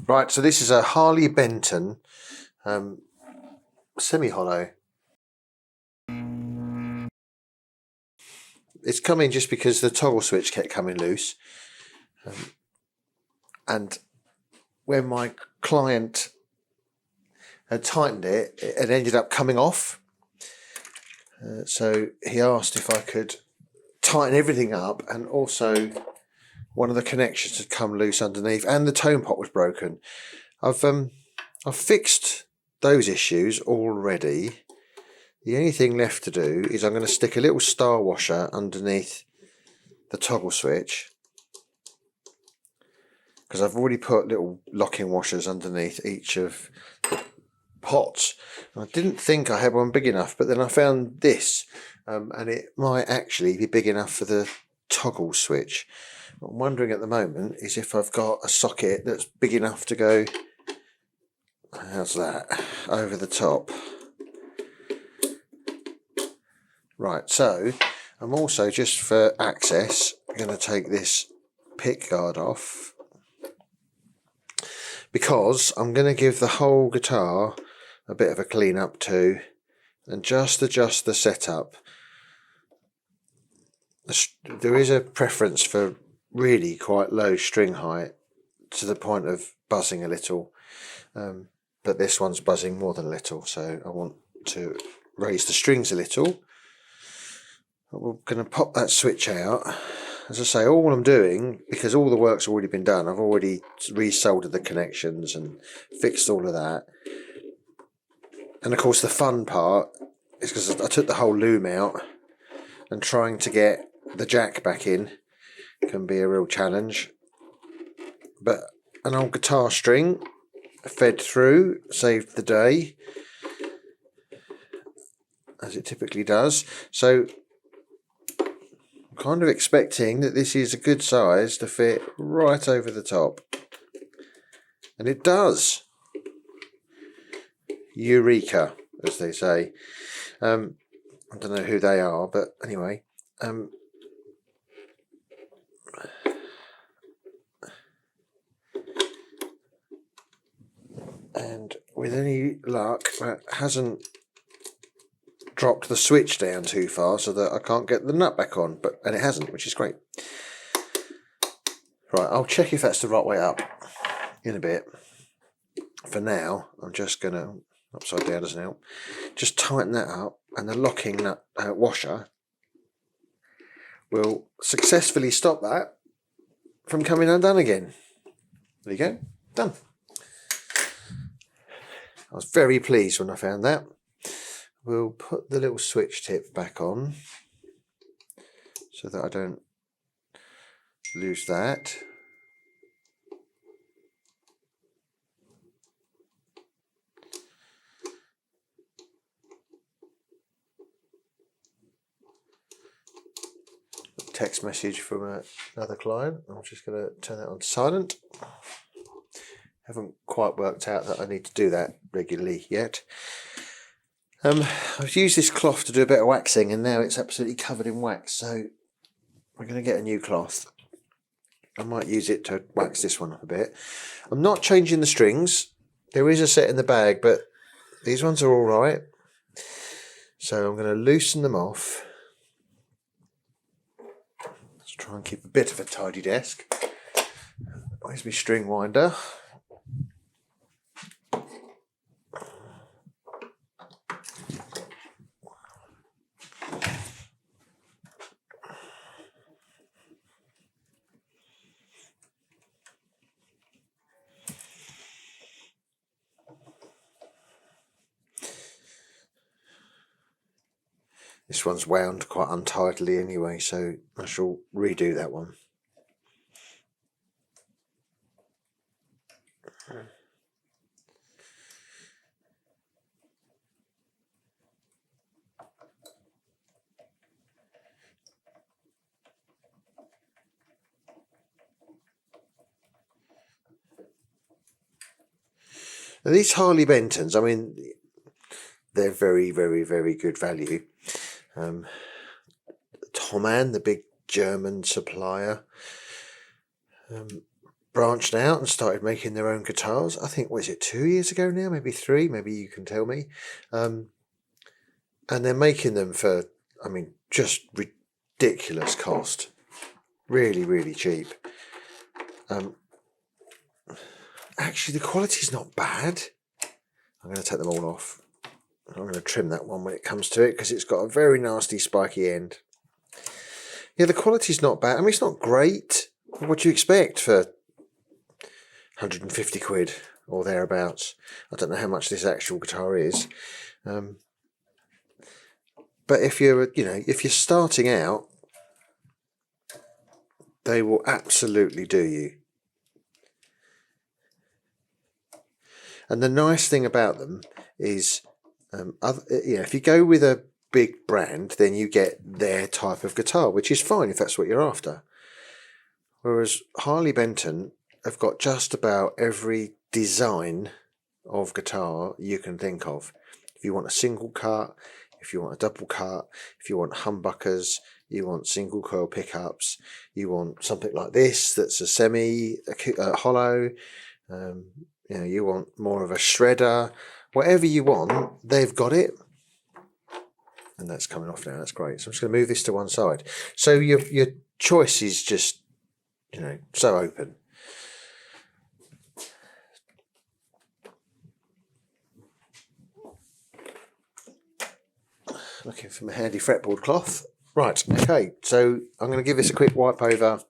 Right, so this is a Harley Benton semi-hollow. It's coming just because the toggle switch kept coming loose. And when my client had tightened it, it ended up coming off. So he asked if I could tighten everything up, and also one of the connections had come loose underneath and the tone pot was broken. I've fixed those issues already. The only thing left to do is I'm going to stick a little star washer underneath the toggle switch, because I've already put little locking washers underneath each of the pots. I didn't think I had one big enough, but then I found this, and it might actually be big enough for the toggle switch. What I'm wondering at the moment is if I've got a socket that's big enough to go, how's that, over the top. Right, so I'm also, just for access, going to take this pick guard off, because I'm going to give the whole guitar a bit of a clean up too, and just adjust the setup. There is a preference for really quite low string height, to the point of buzzing a little, but this one's buzzing more than a little, so I want to raise the strings a little. We're going to pop that switch out. As I say, all I'm doing, because all the work's already been done, I've already resoldered the connections and fixed all of that. And of course the fun part is, because I took the whole loom out, and trying to get the jack back in can be a real challenge. But an old guitar string fed through saved the day, as it typically does. So I'm kind of expecting that this is a good size to fit right over the top, and it does. Eureka, as they say. I don't know who they are, but anyway. And with any luck, that hasn't dropped the switch down too far so that I can't get the nut back on, and it hasn't, which is great. Right, I'll check if that's the right way up in a bit. For now, I'm just going to, upside down doesn't help, just tighten that up, and the locking nut washer will successfully stop that from coming undone again. There you go, done. I was very pleased when I found that. We'll put the little switch tip back on so that I don't lose that. Text message from another client. I'm just going to turn that on silent. Haven't quite worked out that I need to do that regularly yet. I've used this cloth to do a bit of waxing, and now it's absolutely covered in wax, so we're going to get a new cloth. I might use it to wax this one up a bit. I'm not changing the strings. There is a set in the bag, but these ones are all right. So I'm going to loosen them off. Let's try and keep a bit of a tidy desk. Where's my string winder? This one's wound quite untidily anyway, so I shall redo that one. Now these Harley Bentons, I mean, they're very, very, very good value. Thomann, the big German supplier, branched out and started making their own guitars. I think, was it 2 years ago now? Maybe 3, maybe you can tell me. And they're making them for, I mean, just ridiculous cost. Really, really cheap. Actually, the quality's not bad. I'm going to take them all off. I'm going to trim that one when it comes to it because it's got a very nasty spiky end. Yeah, the quality's not bad. I mean, it's not great. What do you expect for 150 quid or thereabouts? I don't know how much this actual guitar is. But if you're, if you're starting out, they will absolutely do you. And the nice thing about them is, if you go with a big brand, then you get their type of guitar, which is fine if that's what you're after. Whereas Harley Benton have got just about every design of guitar you can think of. If you want a single cut, if you want a double cut, if you want humbuckers, you want single coil pickups, you want something like this that's a semi hollow, you want more of a shredder, whatever you want, they've got it. And that's coming off now. That's great. So I'm just going to move this to one side. So your choice is just, so open. Looking for my handy fretboard cloth. Right, okay. So I'm going to give this a quick wipe over.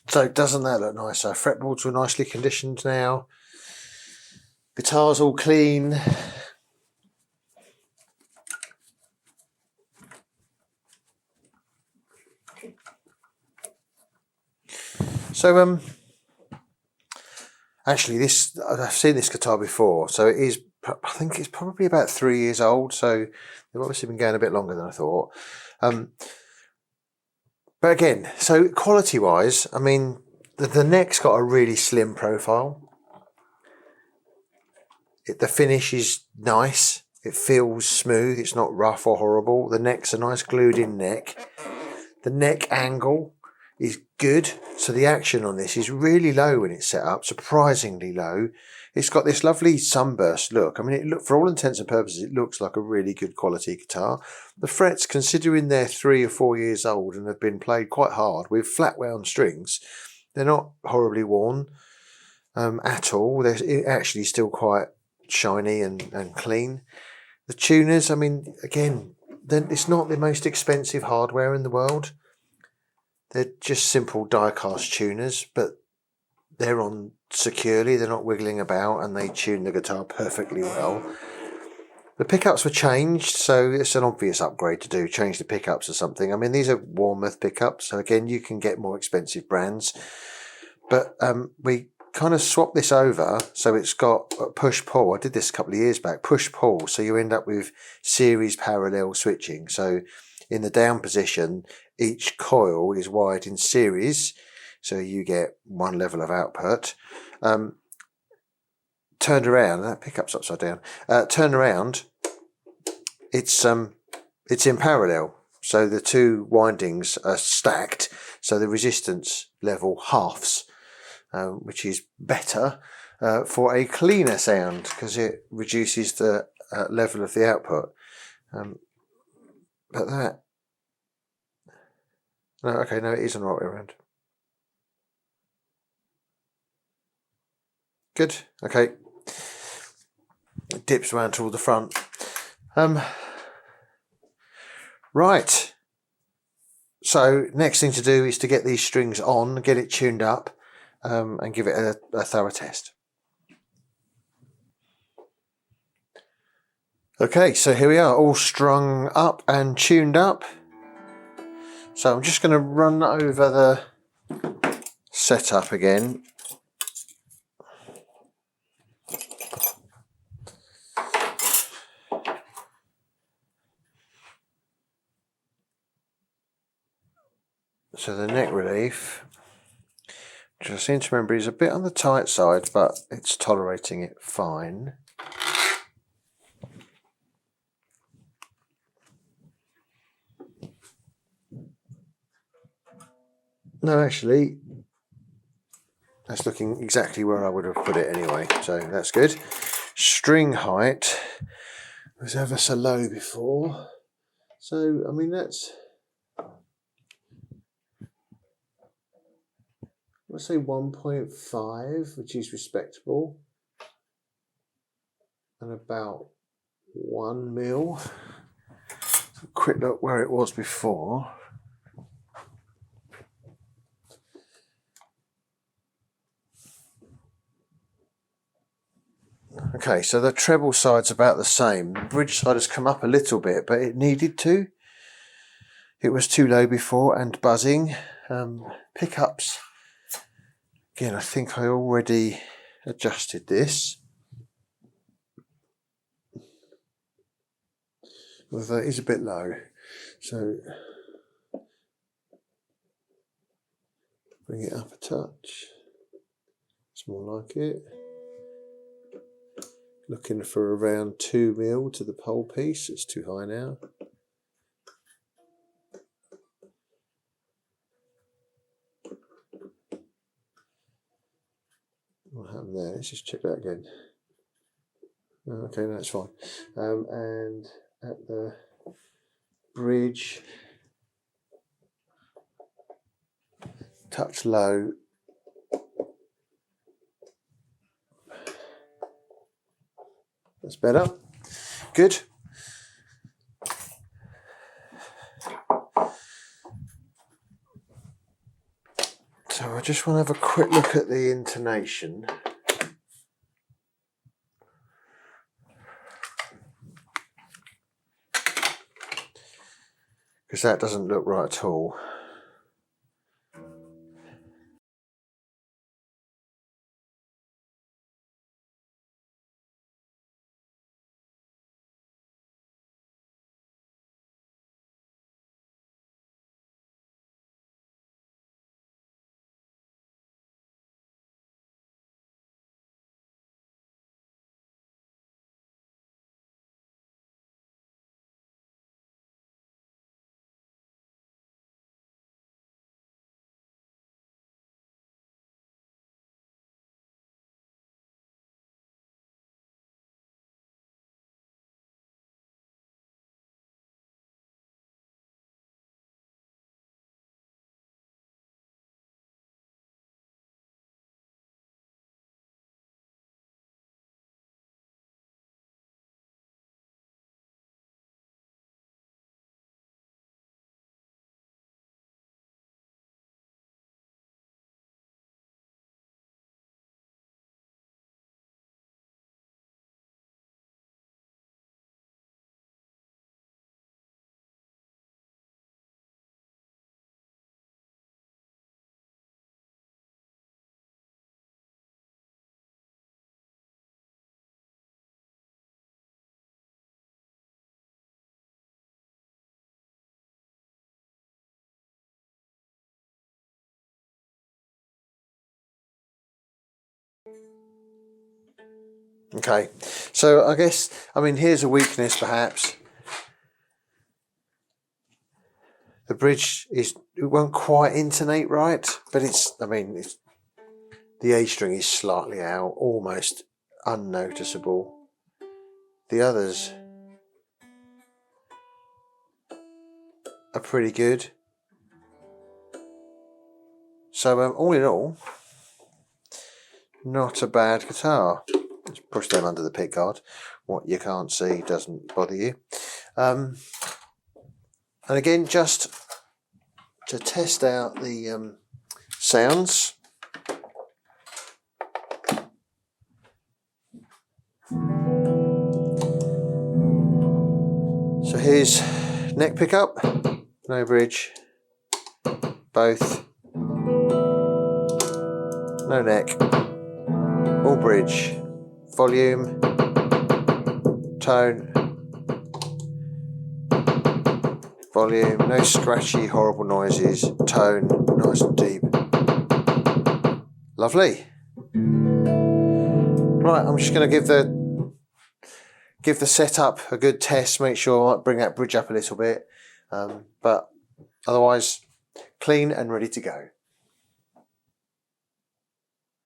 So doesn't that look nice? So fretboards are nicely conditioned now. Guitar's all clean. So actually this, I've seen this guitar before, so it is, I think it's probably about 3 years old, so they've obviously been going a bit longer than I thought. But again, so quality wise, I mean, the neck's got a really slim profile. The finish is nice. It feels smooth. It's not rough or horrible. The neck's a nice glued in neck. The neck angle is good. So the action on this is really low when it's set up, surprisingly low. It's got this lovely sunburst look. I mean, for all intents and purposes, it looks like a really good quality guitar. The frets, considering they're 3 or 4 years old and have been played quite hard with flat wound strings, they're not horribly worn at all. They're actually still quite shiny and clean. The tuners, I mean, again, it's not the most expensive hardware in the world. They're just simple die-cast tuners, but they're on securely. They're not wiggling about, and they tune the guitar perfectly well. The pickups were changed, so it's an obvious upgrade to do, change the pickups or something. I mean, these are Warmouth pickups, so again, you can get more expensive brands. But we kind of swapped this over, so it's got push-pull. I did this a couple of years back, push-pull, so you end up with series parallel switching. So in the down position, each coil is wired in series, so you get one level of output. Turned around, that pickup's upside down. Turned around, it's in parallel, so the two windings are stacked, so the resistance level halves, which is better for a cleaner sound because it reduces the level of the output. But that, no, okay, no, it is on the right way around. Good, okay. It dips around toward the front. Right. So next thing to do is to get these strings on, get it tuned up, and give it a thorough test. Okay, so here we are, all strung up and tuned up. So I'm just going to run over the setup again. So the neck relief, which I seem to remember is a bit on the tight side, but it's tolerating it fine. No, actually, that's looking exactly where I would have put it anyway, so that's good. String height was ever so low before, so I mean that's, let's say 1.5, which is respectable, and about 1 mil. Quick look where it was before. Okay, so the treble side's about the same. The bridge side has come up a little bit, but it needed to. It was too low before and buzzing. Pickups, again, I think I already adjusted this. Although it is a bit low, so bring it up a touch. It's more like it. Looking for around 2 mil to the pole piece. It's too high now. What happened there? Let's just check that again. Okay, that's fine. And at the bridge, touch low. That's better. Good. So I just want to have a quick look at the intonation. Because that doesn't look right at all. Okay, so I guess, I mean, here's a weakness perhaps. The bridge it won't quite intonate right, but the A string is slightly out, almost unnoticeable. The others are pretty good. So all in all, not a bad guitar. Let's push them under the pickguard. What you can't see doesn't bother you. And again, just to test out the sounds. So here's neck pickup, no bridge, both, no neck, all bridge, volume, tone, volume, no scratchy horrible noises, tone, nice and deep. Lovely. Right, I'm just going to give the setup a good test, make sure I might bring that bridge up a little bit, but otherwise clean and ready to go.